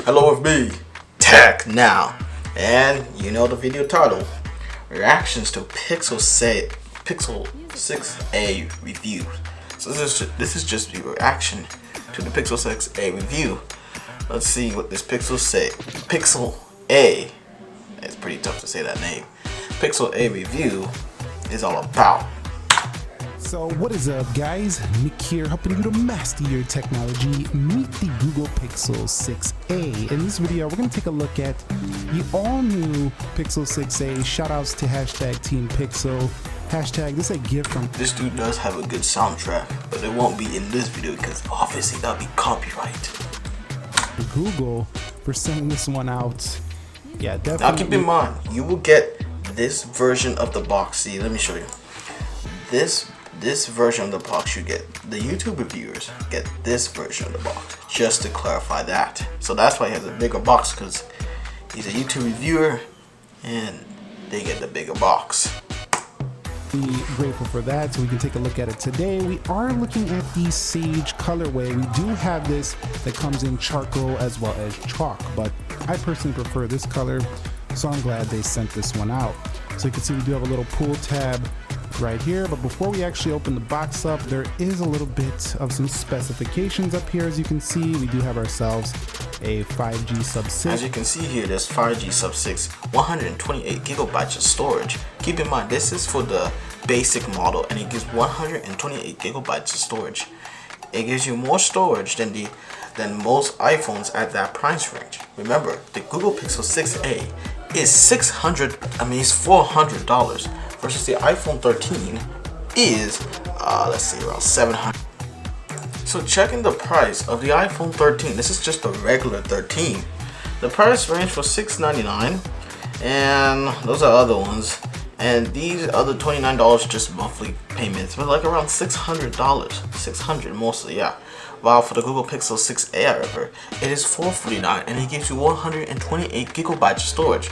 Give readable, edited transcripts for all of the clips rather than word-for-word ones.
Hello with me, Tech Now, and you know the video title, reactions to Pixel 6a review. So this is just the reaction to the Pixel 6a review. Let's see what this Pixel A, it's pretty tough to say that name, Pixel A review is all about. So what is up, guys? Nick here, helping you to master your technology. Meet the Google Pixel 6a. In this video, we're going to take a look at the all-new Pixel 6a. Shoutouts to hashtag Team Pixel. Hashtag, this is a gift from... This dude does have a good soundtrack, but it won't be in this video because obviously that'll be copyright. Google for sending this one out. Yeah, definitely. Now keep in mind, you will get this version of the box. See, let me show you. This version of the box you get. The YouTube reviewers get this version of the box, just to clarify that. So that's why he has a bigger box, because he's a YouTube reviewer and they get the bigger box. Be grateful for that, so we can take a look at it today. We are looking at the Sage colorway. We do have this that comes in charcoal as well as chalk, but I personally prefer this color, so I'm glad they sent this one out. So you can see we do have a little pull tab right here, but before we actually open the box up, there is a little bit of some specifications up here. As you can see, we do have ourselves a 5G sub 6. As you can see here, there's 5G sub 6, 128 gigabytes of storage. Keep in mind, this is for the basic model and it gives 128 gigabytes of storage. It gives you more storage than most iPhones at that price range. Remember, the Google Pixel 6a is $400 versus the iPhone 13 is let's see, around $700. So checking the price of the iPhone 13, this is just the regular 13. The price range was $699, and those are other ones, and these other $29 just monthly payments, but like around $600, $600 mostly, yeah. While for the Google Pixel 6a, however, it is $449 and it gives you 128 gigabytes of storage.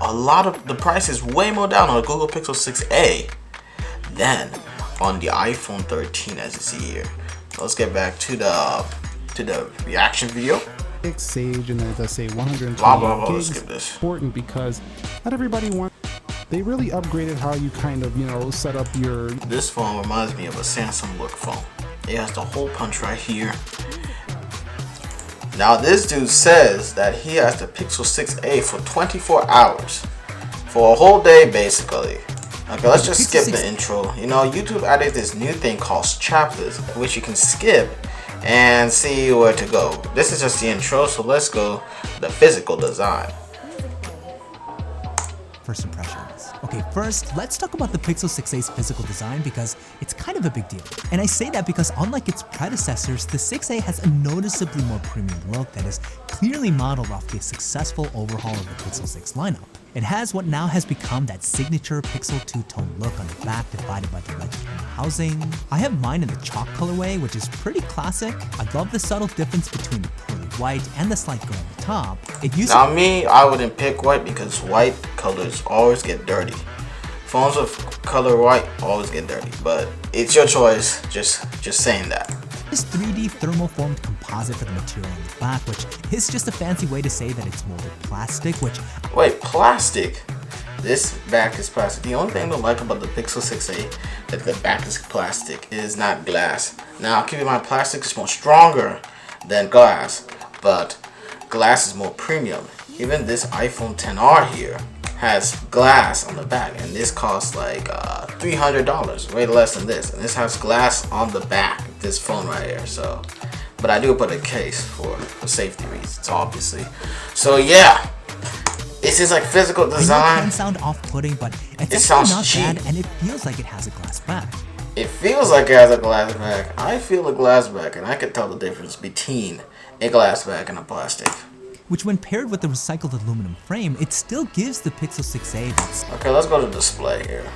A lot of the price is way more down on the Google Pixel 6a than on the iPhone 13, as you see here. So let's get back to the reaction video. Sage, and as I say, 120 gigs. Let's skip this. Important because not everybody wants. They really upgraded how you kind of, set up your... This phone reminds me of a Samsung look phone. It has the hole punch right here. Now this dude says that he has the Pixel 6a for 24 hours. For a whole day basically. Okay, let's just skip the intro. YouTube added this new thing called chapters, which you can skip and see where to go. This is just the intro, so let's go to the physical design. First impressions. Okay, first, let's talk about the Pixel 6a's physical design because it's kind of a big deal. And I say that because unlike its predecessors, the 6a has a noticeably more premium look that is clearly modeled off the successful overhaul of the Pixel 6 lineup. It has what now has become that signature Pixel two-tone look on the back divided by the legend on the housing. I have mine in the chalk colorway, which is pretty classic. I love the subtle difference between the pearly white and the slight gray on the top. Now me, I wouldn't pick white because white colors always get dirty. Phones with color white always get dirty, but it's your choice, just saying that. This 3D thermoformed composite for the material on the back, which is just a fancy way to say that it's molded plastic, which... Wait, plastic? This back is plastic. The only thing I like about the Pixel 6a that the back is plastic is not glass. Now keep in mind, plastic is more stronger than glass, but glass is more premium. Even this iPhone XR here has glass on the back, and this costs like $300, way less than this, and this has glass on the back, this phone right here. So, but I do put a case for safety reasons, obviously. So yeah, this is like physical design. I know it can sound off-putting, but it's actually not bad, and it feels like it has a glass back. It feels like it has a glass back. I feel a glass back, and I can tell the difference between a glass back and a plastic. Which when paired with the recycled aluminum frame, it still gives the Pixel 6a that... Okay, let's go to display here.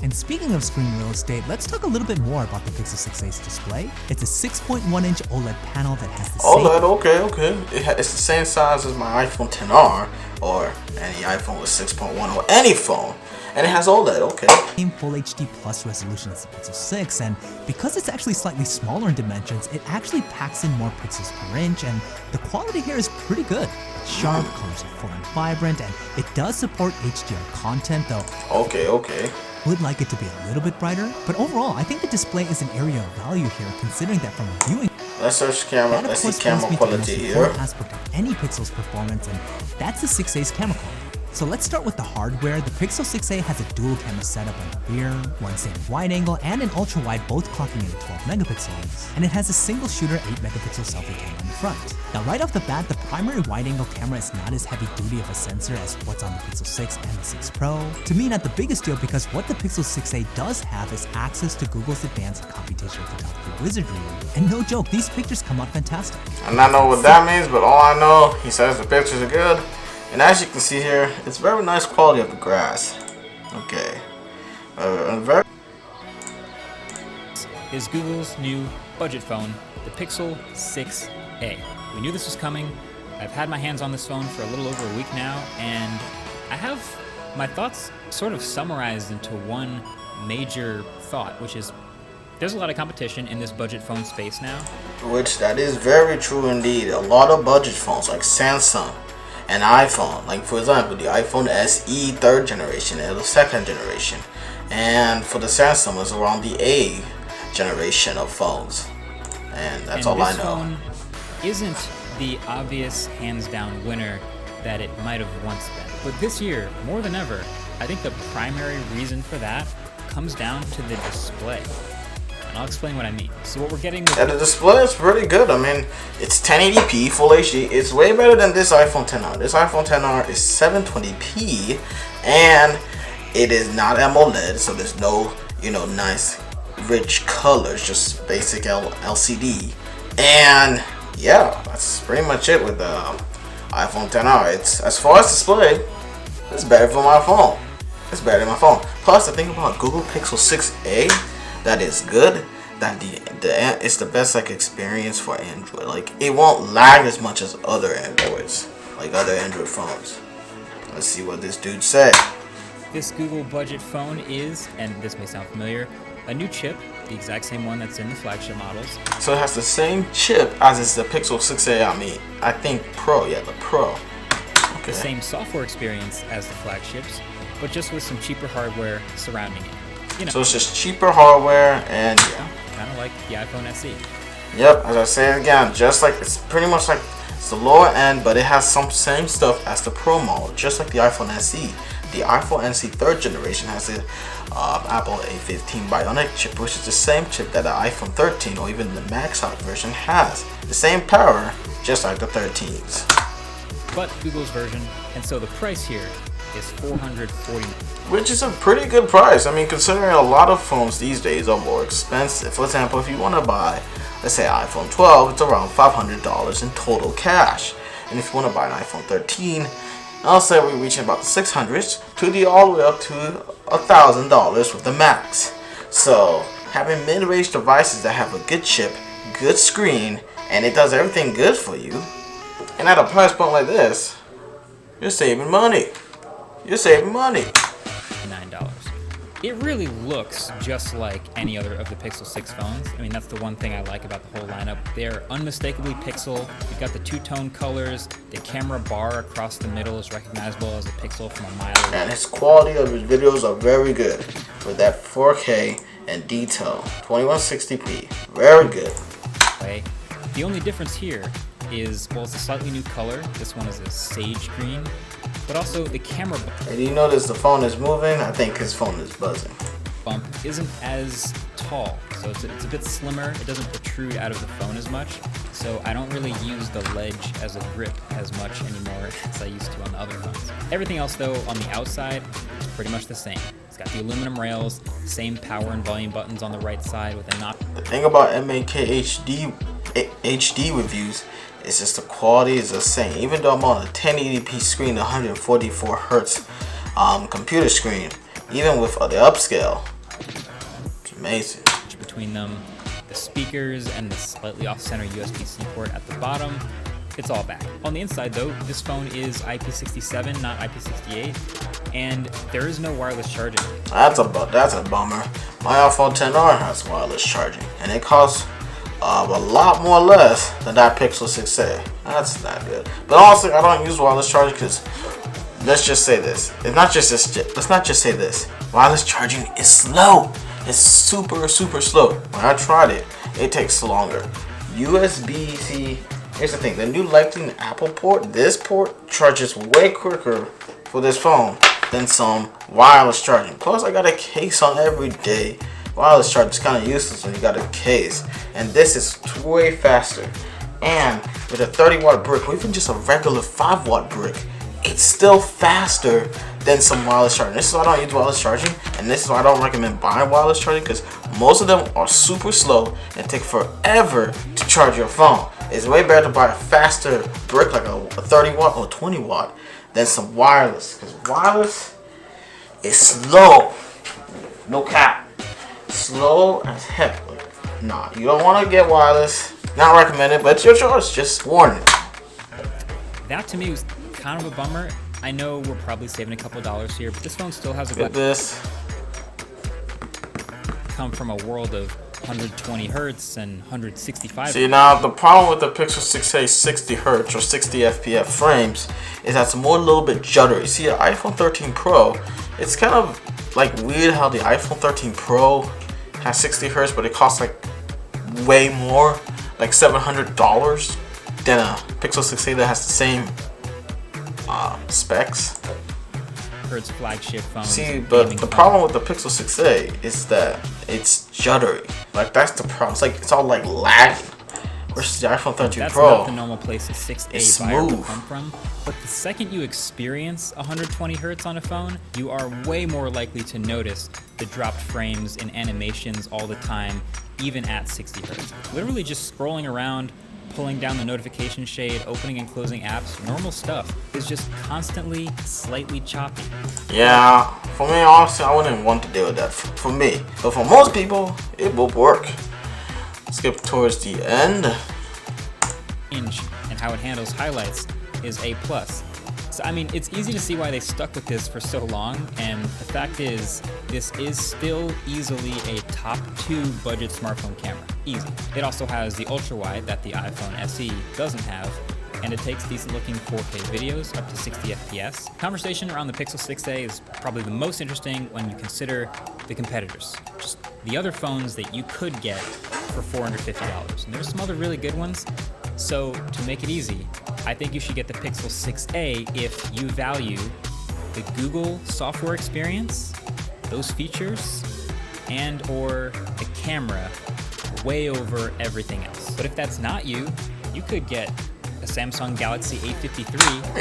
And speaking of screen real estate, let's talk a little bit more about the Pixel 6a's display. It's a 6.1-inch OLED panel that has the OLED, okay. It's the same size as my iPhone XR or any iPhone with 6.1 or any phone. And it has OLED, okay. Same Full HD Plus resolution as the Pixel 6, and because it's actually slightly smaller in dimensions, it actually packs in more pixels per inch, and the quality here is pretty good. It's sharp, colors are full and vibrant, and it does support HDR content, though Okay. would like it to be a little bit brighter, but overall, I think the display is an area of value here, considering that from a viewing Let's search camera. that of Let's see course brings camera me to the most quality here. important aspect of any Pixel's performance, and that's the 6A's camera quality. So let's start with the hardware. The Pixel 6a has a dual camera setup on the rear, one same wide angle and an ultra wide, both clocking in 12 megapixels, and it has a single shooter 8 megapixel selfie camera in the front. Now right off the bat, the primary wide angle camera is not as heavy duty of a sensor as what's on the Pixel 6 and the 6 Pro. To me, not the biggest deal, because what the Pixel 6a does have is access to Google's advanced computational photography wizardry. And no joke, these pictures come out fantastic. And I know what that means, but all I know, he says the pictures are good. And as you can see here, it's very nice quality of the grass. Okay. Very is Google's new budget phone, the Pixel 6a. We knew this was coming. I've had my hands on this phone for a little over a week now, and I have my thoughts sort of summarized into one major thought, which is there's a lot of competition in this budget phone space now. Which that is very true indeed. A lot of budget phones like Samsung and iPhone, like for example the iPhone SE 3rd generation and the 2nd generation, and for the Samsung it's around the A generation of phones, and that's all I know. This phone isn't the obvious hands-down winner that it might have once been, but this year more than ever, I think the primary reason for that comes down to the display. And I'll explain what I mean. So what we're getting with the display is pretty good. I mean, it's 1080p Full HD. It's way better than this iPhone XR. This iPhone XR is 720p, and it is not AMOLED, so there's no, nice rich colors, just basic LCD. And yeah, that's pretty much it with the iPhone XR. It's, as far as display, it's better for my phone. It's better than my phone. Plus, the thing about Google Pixel 6a that is good, that it's the best experience for Android. Like, it won't lag as much as other Androids, like other Android phones. Let's see what this dude said. This Google budget phone is, and this may sound familiar, a new chip, the exact same one that's in the flagship models. So it has the same chip as is the Pixel 6a. I think Pro, yeah, the Pro. Okay. The same software experience as the flagships, but just with some cheaper hardware surrounding it. So it's just cheaper hardware, and yeah, kind of like the iPhone SE. Yep, as I say again, just like it's pretty much like it's the lower end, but it has some same stuff as the Pro model, just like the iPhone SE. The iPhone SE 3rd generation has the Apple A15 Bionic chip, which is the same chip that the iPhone 13 or even the Max out version has. The same power, just like the 13s. But Google's version, and so the price here is $440. Which is a pretty good price. I mean, considering a lot of phones these days are more expensive. For example, if you want to buy, let's say iPhone 12, it's around $500 in total cash. And if you want to buy an iPhone 13, I'll say we're reaching about the 600s to the all the way up to $1,000 with the Max. So having mid-range devices that have a good chip, good screen, and it does everything good for you, and at a price point like this, you're saving money. You're saving money. $9. It really looks just like any other of the Pixel 6 phones. I mean, that's the one thing I like about the whole lineup. They're unmistakably Pixel. You've got the two-tone colors. The camera bar across the middle is recognizable as a Pixel from a mile away. And its quality of his videos are very good with that 4K and detail, 2160p. Very good. The only difference here is, well, it's a slightly new color. This one is a sage green. But also the camera And you notice the phone is moving. I think his phone is buzzing. bump isn't as tall, so it's a bit slimmer. It doesn't protrude out of the phone as much, so I don't really use the ledge as a grip as much anymore as I used to on the other phones. Everything else though on the outside is pretty much the same. It's got the aluminum rails, same power and volume buttons on the right side with a knob. The thing about MAKHD reviews, it's just the quality is the same. Even though I'm on a 1080p screen, 144 hertz computer screen, even with the upscale, it's amazing. Between them, the speakers and the slightly off-center USB-C port at the bottom, it's all back. On the inside though, this phone is IP67, not IP68, and there is no wireless charging. That's a bummer. My iPhone XR has wireless charging, and it costs a lot more less than that Pixel 6a. That's not good. But honestly, I don't use wireless charging because let's just say this. Let's not just say this. Wireless charging is slow. It's super slow. When I tried it, it takes longer. USB-C. Here's the thing. The new Lightning Apple port. This port charges way quicker for this phone than some wireless charging. Plus, I got a case on every day. Wireless charging is kind of useless when you got a case, and this is way faster. And with a 30-watt brick, or even just a regular 5-watt brick, it's still faster than some wireless charging. This is why I don't use wireless charging, and this is why I don't recommend buying wireless charging, because most of them are super slow and take forever to charge your phone. It's way better to buy a faster brick like a 30-watt or 20-watt than some wireless, because wireless is slow. No cap. Slow as heck. Nah, you don't want to get wireless. Not recommended, but it's your choice. Just warning. That to me was kind of a bummer. I know we're probably saving a couple dollars here, but this phone still has a Get this. come from a world of 120 hertz and 165. See, now the problem with the Pixel 6a 60 hertz or 60 fps frames is that it's more a little bit juddery. See, the iPhone 13 Pro, it's kind of like weird how the iPhone 13 Pro has 60 hertz, but it costs like way more, like $700 than a Pixel 6a that has the same specs. Hertz flagship phone. See, but the problem with the Pixel 6a is that it's juddery. Like, that's the problem. It's like it's all like lagging. Versus the iPhone 13 That's Pro, not the normal place a 6A it's buyer will smooth. come from. But the second you experience 120 hertz on a phone, you are way more likely to notice the dropped frames in animations all the time, even at 60 hertz. Literally just scrolling around, pulling down the notification shade, opening and closing apps, normal stuff is just constantly slightly choppy. Yeah, for me, honestly, I wouldn't want to deal with that for me. But for most people, it will work. Skip towards the end. Range and how it handles highlights is A+. So, I mean, it's easy to see why they stuck with this for so long, and the fact is, this is still easily a top 2 budget smartphone camera. Easy. It also has the ultra wide that the iPhone SE doesn't have, and it takes decent looking 4K videos up to 60 FPS. Conversation around the Pixel 6a is probably the most interesting when you consider the competitors. Just the other phones that you could get for $450. And there's some other really good ones. So to make it easy, I think you should get the Pixel 6a if you value the Google software experience, those features, and or the camera way over everything else. But if that's not you, you could get a Samsung Galaxy A53